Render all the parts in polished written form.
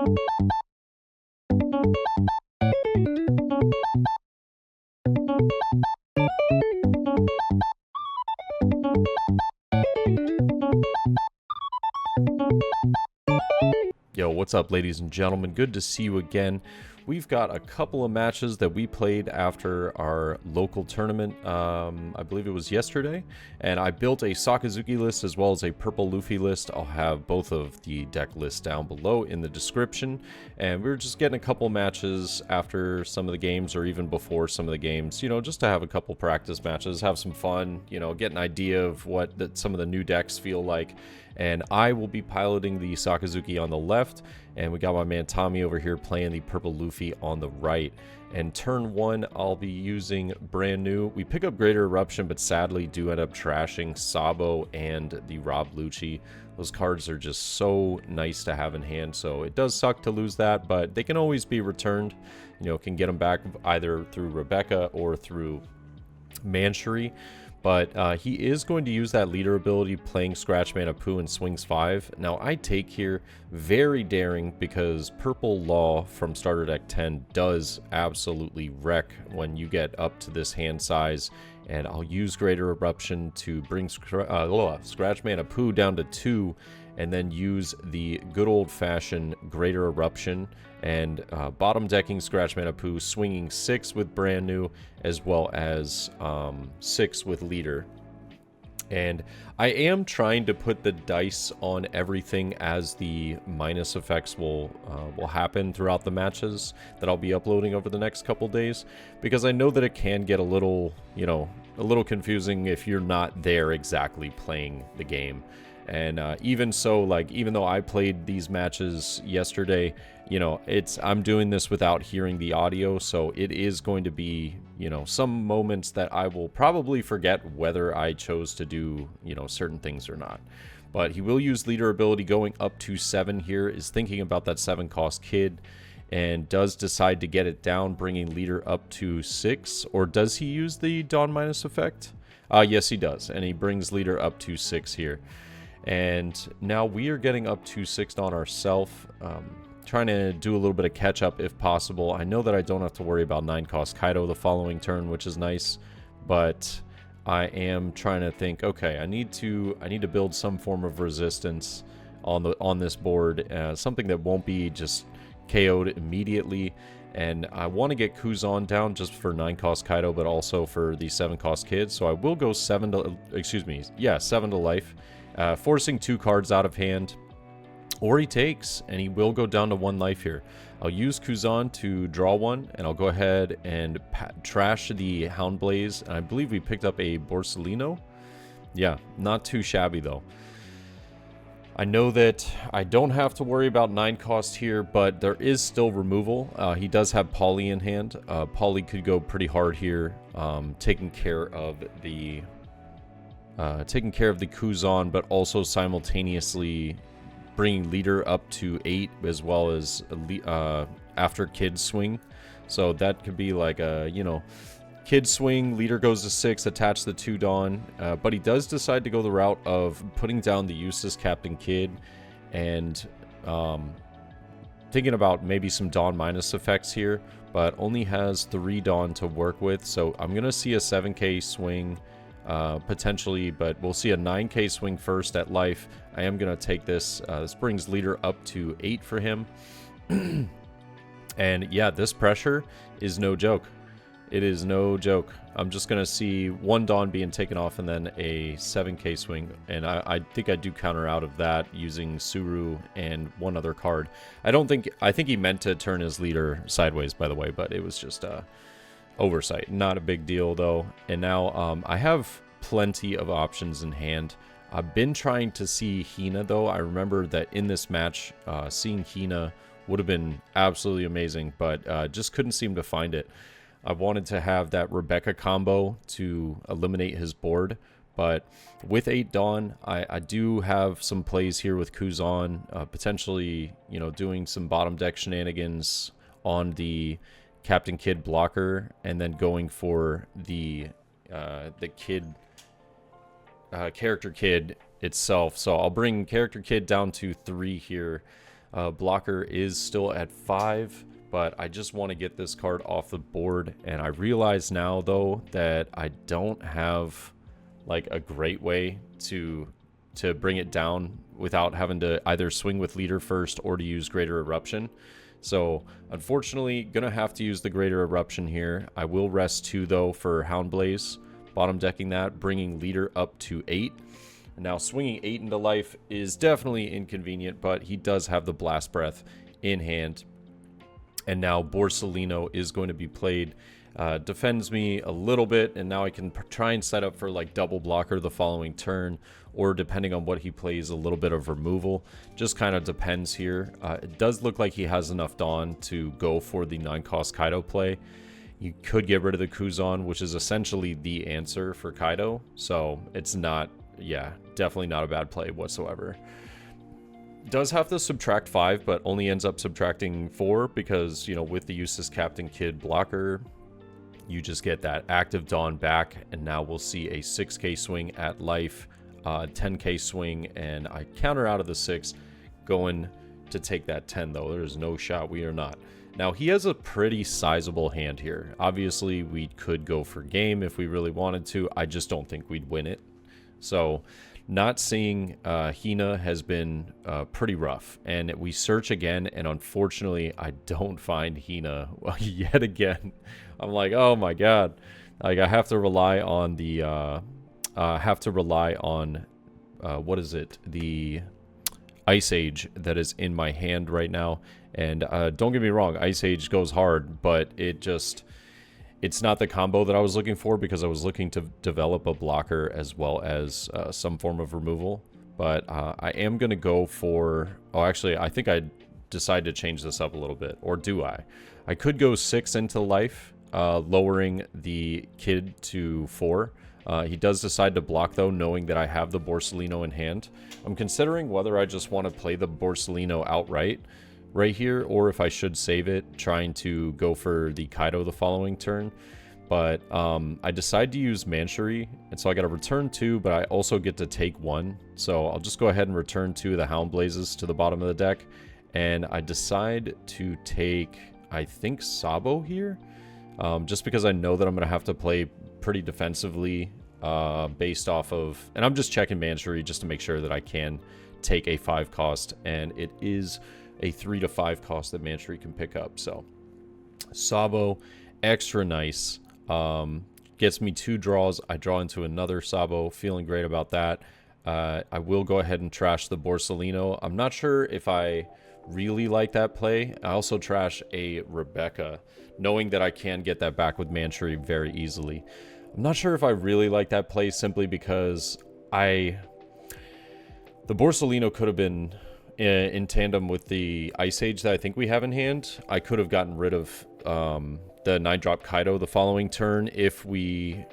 Yo, what's up, ladies and gentlemen? Good to see you again. We've got a couple of matches that we played after our local tournament. I believe it was yesterday. And I built a Sakazuki list as well as a purple Luffy list. I'll have both of the deck lists down below in the description. And we were just getting a couple matches after some of the games, or even before some of the games, you know, just to have a couple practice matches, have some fun, you know, get an idea of what some of the new decks feel like. And I will be piloting the Sakazuki on the left, and we got my man Tommy over here playing the purple Luffy on the right. And turn one, I'll be using brand new. We pick up Greater Eruption, but sadly do end up trashing Sabo and the Rob Lucci. Those cards are just so nice to have in hand, so it does suck to lose that, but they can always be returned. You know, can get them back either through Rebecca or through Manchery. But he is going to use that leader ability, playing Scratch Mana Poo and swings 5. Now I take here very daring, because Purple Law from starter deck 10 does absolutely wreck when you get up to this hand size. And I'll use Greater Eruption to bring Scratch Mana Poo down to 2, and then use the good old-fashioned Greater Eruption and bottom decking Scratch Mana Poo, swinging 6 with brand new, as well as 6 with leader. And I am trying to put the dice on everything as the minus effects will happen throughout the matches that I'll be uploading over the next couple days, because I know that it can get a little, you know, a little confusing if you're not there exactly playing the game. And even so, like, even though I played these matches yesterday, you know, I'm doing this without hearing the audio, so it is going to be, you know, some moments that I will probably forget whether I chose to do, you know, certain things or not. But he will use leader ability going up to 7 here, is thinking about that 7 cost kid, and does decide to get it down, bringing leader up to 6. Or does he use the Dawn minus effect? Yes, he does, and he brings leader up to 6 here. And now we are getting up to 6 on ourselves, trying to do a little bit of catch up if possible. I know that I don't have to worry about 9 cost Kaido the following turn, which is nice, but I am trying to think, okay, I need to build some form of resistance on this board, something that won't be just KO'd immediately. And I want to get Kuzan down just for 9 cost Kaido, but also for the 7 cost kid. So I will go 7 to life. Forcing 2 cards out of hand, or he takes, and he will go down to 1 life here. I'll use Kuzan to draw 1, and I'll go ahead and trash the Houndblaze, and I believe we picked up a Borsalino. Yeah, not too shabby though. I know that I don't have to worry about 9 cost here, but there is still removal. He does have Polly in hand. Polly could go pretty hard here, taking care of the Kuzan, but also simultaneously bringing leader up to 8, as well as after kid swing. So that could be like a, you know, kid swing, leader goes to 6, attach the 2 Dawn. But he does decide to go the route of putting down the useless Captain Kid, and thinking about maybe some Dawn minus effects here, but only has 3 Dawn to work with. So I'm going to see a 7k swing potentially, but we'll see a 9k swing first at life. I am going to take this. This brings leader up to 8 for him. And yeah, this pressure is no joke. It is no joke. I'm just going to see 1 Dawn being taken off and then a 7k swing. And I think I do counter out of that using Suru and 1 other card. I think he meant to turn his leader sideways, by the way, but it was just oversight. Not a big deal though. And now I have plenty of options in hand. I've been trying to see Hina though. I remember that in this match, seeing Hina would have been absolutely amazing, but just couldn't seem to find it. I wanted to have that Rebecca combo to eliminate his board, but with 8 Dawn, I do have some plays here with Kuzan, potentially, you know, doing some bottom deck shenanigans on the Captain Kid blocker, and then going for the kid character kid itself. So I'll bring character kid down to 3 here. Blocker is still at 5, but I just want to get this card off the board. And I realize now, though, that I don't have like a great way to bring it down without having to either swing with leader first or to use Greater Eruption. So unfortunately, gonna have to use the Greater Eruption here. I will rest 2 though for Houndblaze, bottom decking that, bringing leader up to 8. Now swinging 8 into life is definitely inconvenient, but he does have the Blast Breath in hand. And now Borsalino is going to be played. Defends me a little bit, and now I can try and set up for like double blocker the following turn, or depending on what he plays, a little bit of removal. Just kind of depends here. It does look like he has enough Dawn to go for the 9-cost Kaido play. You could get rid of the Kuzan, which is essentially the answer for Kaido, so it's not, yeah, definitely not a bad play whatsoever. Does have to subtract 5, but only ends up subtracting 4 because, you know, with the Eustace Captain Kid blocker, you just get that active Dawn back, and now we'll see a 6k swing at life, 10k swing, and I counter out of the 6, going to take that 10 though. There's no shot we are not. Now he has a pretty sizable hand here. Obviously we could go for game if we really wanted to. I just don't think we'd win it. So not seeing Hina has been pretty rough, and we search again, and unfortunately I don't find Hina yet again. I'm like, oh my god, like I have to rely on the what is it, the Ice Age that is in my hand right now. And don't get me wrong, Ice Age goes hard, but it's not the combo that I was looking for, because I was looking to develop a blocker as well as some form of removal. But I am going to go for... Oh, actually, I think I decided to change this up a little bit. Or do I? I could go 6 into life, lowering the kid to 4. He does decide to block, though, knowing that I have the Borsalino in hand. I'm considering whether I just want to play the Borsalino outright right here, or if I should save it, trying to go for the Kaido the following turn. But I decide to use Manchery, and so I got to return 2, but I also get to take 1. So I'll just go ahead and return 2 of the Houndblazes to the bottom of the deck, and I decide to take, I think, Sabo here, just because I know that I'm going to have to play pretty defensively based off of, and I'm just checking Manchery just to make sure that I can take a 5 cost, and it is a 3 to 5 cost that Manchery can pick up. So Sabo, extra nice, gets me 2 draws. I draw into another Sabo, feeling great about that. I will go ahead and trash the Borsalino. I'm not sure if I really like that play. I also trash a Rebecca, knowing that I can get that back with Manchery very easily. I'm not sure if I really like that play, simply because the Borsalino could have been in tandem with the Ice Age that I think we have in hand. I could have gotten rid of the 9-drop Kaido the following turn if we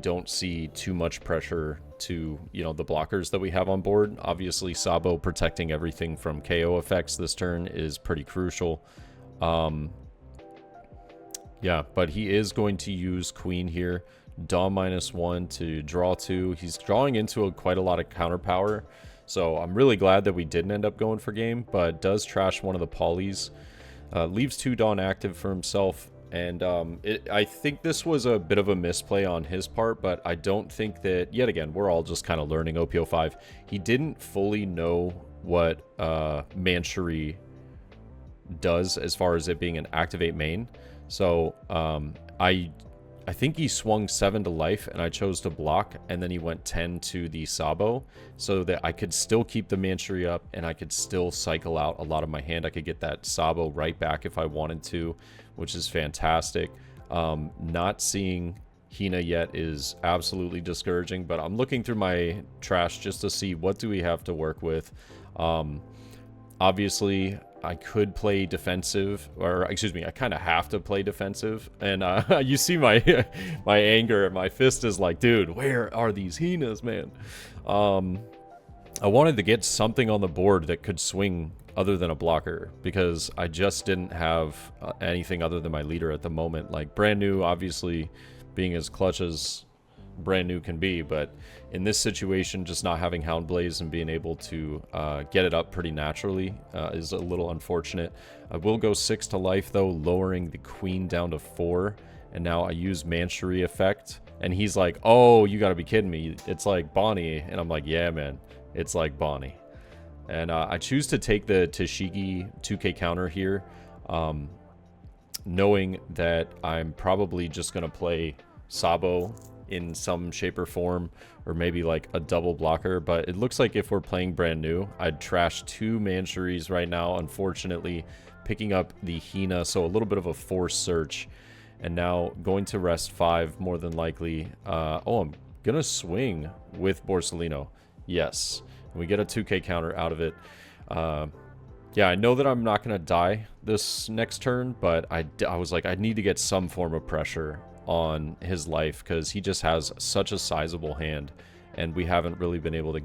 don't see too much pressure to, the blockers that we have on board. Obviously, Sabo protecting everything from KO effects this turn is pretty crucial. Yeah, but he is going to use Queen here. Dawn -1 to draw 2. He's drawing into quite a lot of counter power. So I'm really glad that we didn't end up going for game, but does trash one of the polys. Leaves 2 Dawn active for himself. And I think this was a bit of a misplay on his part, but I don't think that, yet again, we're all just kind of learning OP05. He didn't fully know what Manchery does as far as it being an activate main. So I think he swung 7 to life, and I chose to block, and then he went 10 to the Sabo, so that I could still keep the Manchery up, and I could still cycle out a lot of my hand. I could get that Sabo right back if I wanted to, which is fantastic. Not seeing Hina yet is absolutely discouraging, but I'm looking through my trash just to see what do we have to work with. Obviously, I could play defensive, or excuse me, I kind of have to play defensive. And you see my my anger, my fist is like, dude, where are these Hinas, man? I wanted to get something on the board that could swing other than a blocker, because I just didn't have anything other than my leader at the moment. Like brand new, obviously, being as clutch as brand new can be, but in this situation, just not having Hound Blaze and being able to get it up pretty naturally is a little unfortunate. I will go 6 to life though, lowering the queen down to 4, and now I use Manchery effect, and he's like, oh, you gotta be kidding me, it's like Bonnie, and I'm like, yeah man, it's like Bonnie. And I choose to take the Tashigi 2k counter here, knowing that I'm probably just gonna play Sabo in some shape or form, or maybe like a double blocker. But it looks like if we're playing brand new, I'd trash 2 Mancheries right now, unfortunately, picking up the Hina, so a little bit of a forced search. And now going to rest 5 more than likely. Oh, I'm gonna swing with Borsalino. Yes, and we get a 2k counter out of it. Yeah, I know that I'm not gonna die this next turn, but I was like, I need to get some form of pressure on his life, because he just has such a sizable hand, and we haven't really been able to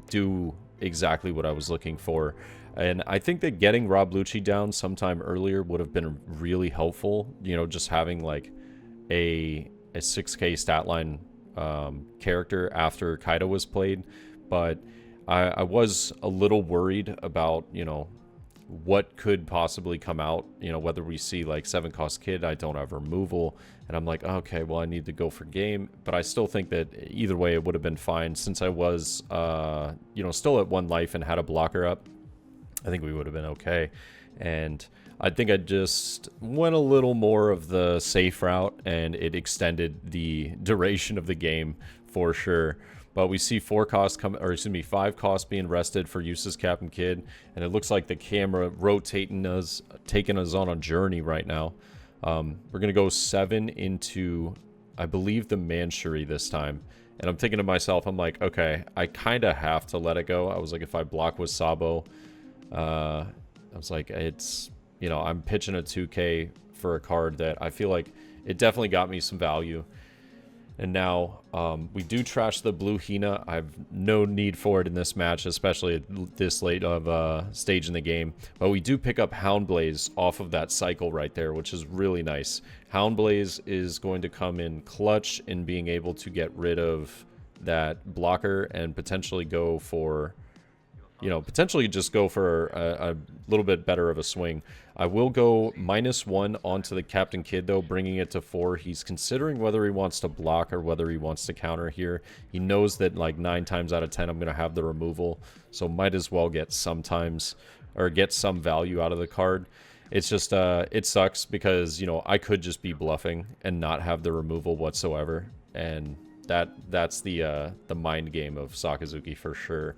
do exactly what I was looking for. And I think that getting Rob Lucci down sometime earlier would have been really helpful, you know, just having like a 6k stat line character after Kaido was played. But I was a little worried about, you know, what could possibly come out, you know, whether we see like 7-cost kid, I don't have removal, and I'm like, okay, well, I need to go for game. But I still think that either way it would have been fine, since I was you know, still at 1 life and had a blocker up. I think we would have been okay. And I think I just went a little more of the safe route, and it extended the duration of the game for sure. But we see 4 costs come, or excuse me, 5 costs being rested for Uses Captain Kid, and it looks like the camera rotating us, taking us on a journey right now. We're gonna go 7 into, I believe, the Manchery this time. And I'm thinking to myself, I'm like, okay, I kind of have to let it go. I was like, if I block with Sabo, I was like, it's, you know, I'm pitching a 2k for a card that I feel like it definitely got me some value. And now we do trash the blue Hina. I have no need for it in this match, especially at this late of stage in the game. But we do pick up Hound Blaze off of that cycle right there, which is really nice. Hound Blaze is going to come in clutch in being able to get rid of that blocker and potentially go for, you know, potentially just go for a little bit better of a swing. I will go -1 onto the Captain Kid, though, bringing it to 4. He's considering whether he wants to block or whether he wants to counter here. He knows that, like, 9 times out of 10, I'm going to have the removal, so might as well get sometimes, or get some value out of the card. It's just, it sucks because, you know, I could just be bluffing and not have the removal whatsoever, and that's the mind game of Sakazuki for sure.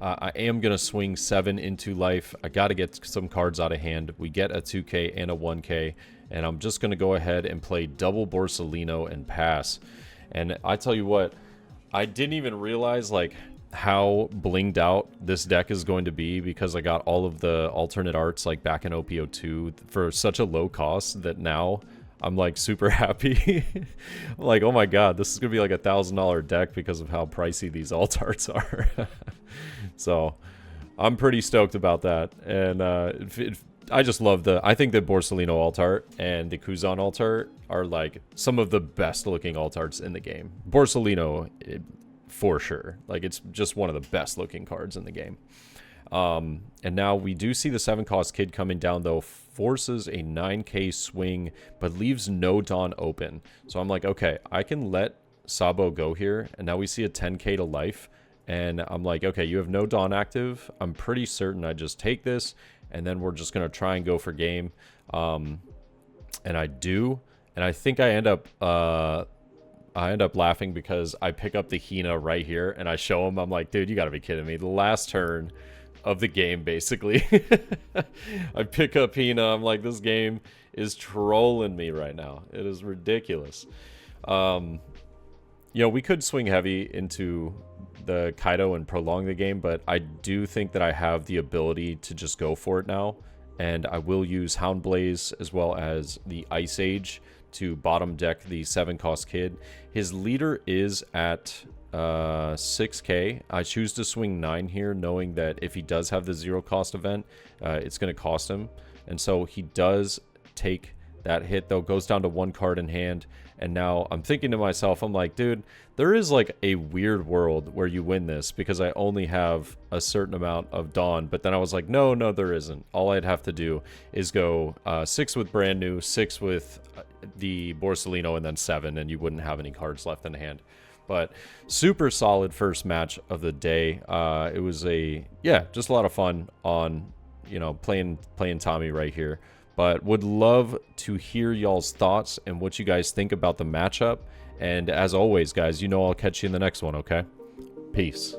I am going to swing 7 into life. I got to get some cards out of hand. We get a 2k and a 1k, and I'm just going to go ahead and play double Borsalino and pass. And I tell you what, I didn't even realize like how blinged out this deck is going to be, because I got all of the alternate arts like back in OP02 for such a low cost that now I'm like super happy. I'm like, oh my god, this is gonna be like $1,000 deck because of how pricey these alt arts are. So I'm pretty stoked about that. And I just love I think the Borsalino alt art and the Kuzan alt art are like some of the best looking alt arts in the game. Borsalino, for sure. Like, it's just one of the best looking cards in the game. And now we do see the 7-cost kid coming down, though, forces a 9k swing, but leaves no Dawn open. So I'm like, okay, I can let Sabo go here, and now we see a 10k to life, and I'm like, okay, you have no Dawn active. I'm pretty certain I just take this, and then we're just going to try and go for game. And I do, and I think I end up laughing because I pick up the Hina right here, and I show him, I'm like, dude, you gotta be kidding me. The last turn of the game, basically. I pick up Hina, I'm like, this game is trolling me right now. It is ridiculous. You know, we could swing heavy into the Kaido and prolong the game, but I do think that I have the ability to just go for it now, and I will use Hound Blaze as well as the Ice Age to bottom deck the 7-cost kid. His leader is at 6k. I choose to swing 9 here, knowing that if he does have the 0-cost event, it's going to cost him. And so he does take That hit, though, goes down to 1 card in hand. And now I'm thinking to myself, I'm like, dude, there is like a weird world where you win this because I only have a certain amount of Dawn. But then I was like, no, there isn't. All I'd have to do is go 6 with Brand New, 6 with the Borsellino, and then 7, and you wouldn't have any cards left in hand. But super solid first match of the day. It was just a lot of fun on, playing Tommy right here. But would love to hear y'all's thoughts and what you guys think about the matchup. And as always, guys, I'll catch you in the next one, okay? Peace.